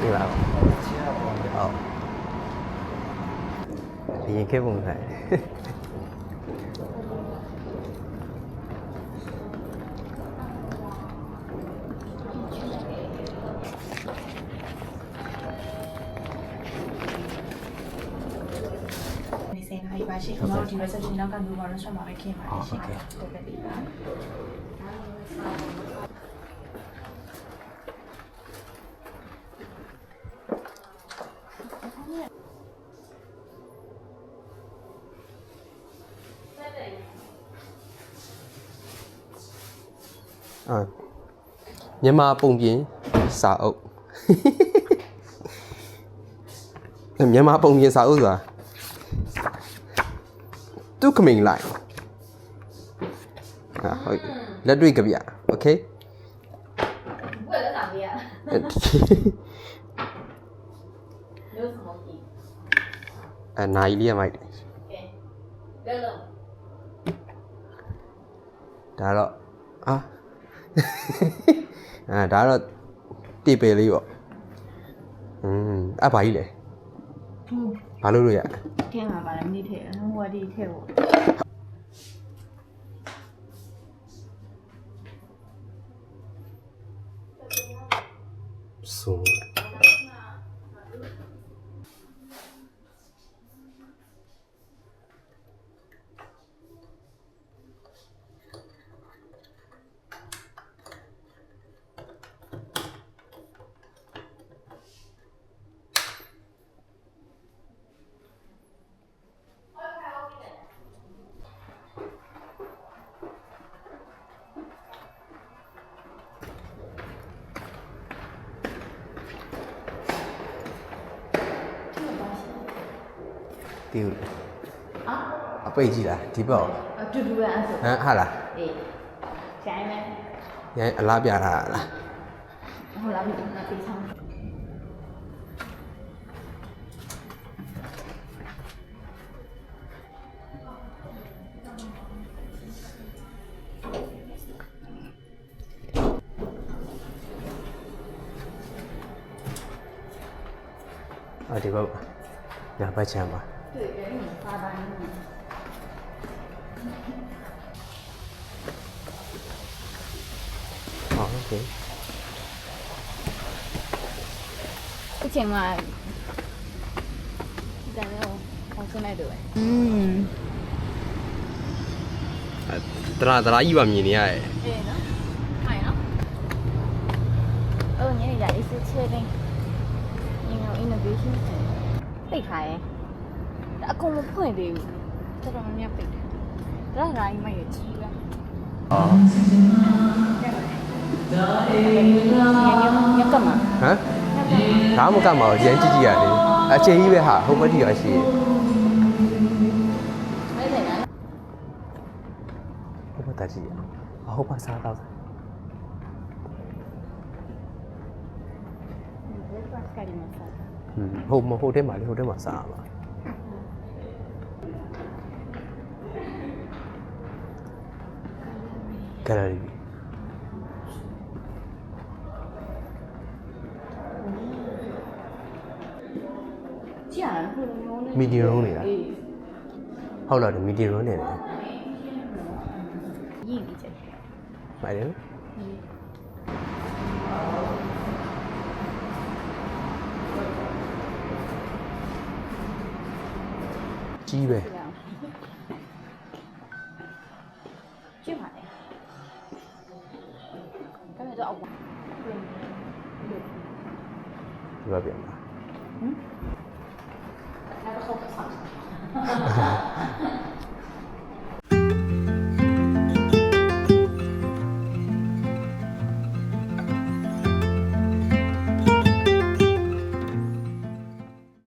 ဒီပါဟုတ်ရင်ခဲ့ပုံဆိုင်ဒီပါရှိကျွန်တော်ဒီ reception နောက်ကလူပါတော့ဆက်မှာပဲခင်ပါရှင်ဟုတ်ကဲ့ပြီပါမြန်မာပုံပြင်စာအုပ်မြန်မာပုံပြင်စာအုပ်ဆိုတာသူခမိန်လိုက်ဟုတ်လက်တွေ့ကြပြโอเคဘယ်လက်ဆောင်ပြရလို့စမောကြီးနိုင်လေးရမိုက်တယ်ကဲလောဒါတော့ဒါတော့တိပေလေးပေါ့အဲ့ဘာကြီးလဲဘာလို့လို့ရထင်းမှာပါလားမိထည့်ဟိုဒီထည့်ပေါ့ဆိုဒီအပိတ်ကြည့်လားဒီပေါ့အတူတူပဲအဲ့ဆိုဟာလားအေးဆိုင်မယ်ရိုင်းအလားပြထားတာလားဟုတ်လားဒီကပေးချောင်းဒီဘက်ညာဘက်ချမ်းပါ对人民发单OK之前嘛在那种好吃那对တရာကြီးပါမြင်နေရတယ်对喏看喏你那家一次确定你有 innovation 备开အကုန်မဖွင့်သေးဘူးတော်တော်များများပိတ်တယ်ဒါကလည်းမရကြီးပဲညကမှာဟမ်ဒါမှမကမှာရမ်းကြည့်ကြည့်ရတယ်အချိန်ကြီးပဲဟာဟိုဘက်ထိရရှိဟိုဘက်တကြည့်ဟိုဘက်စားတော့ဟိုတဲမှာလေဟိုတဲမှာစားပါgallery ကြည့်ရတာခုလုံးလုံး medium room နေတာဟုတ်လား medium room နေတယ်ရည်ကြီးချက်မိုက်တယ်ကြီးပဲကြည့်ပါလေဒါမဲ့တော့အောက်ပါဒီပါပြန်ပါ那个后头藏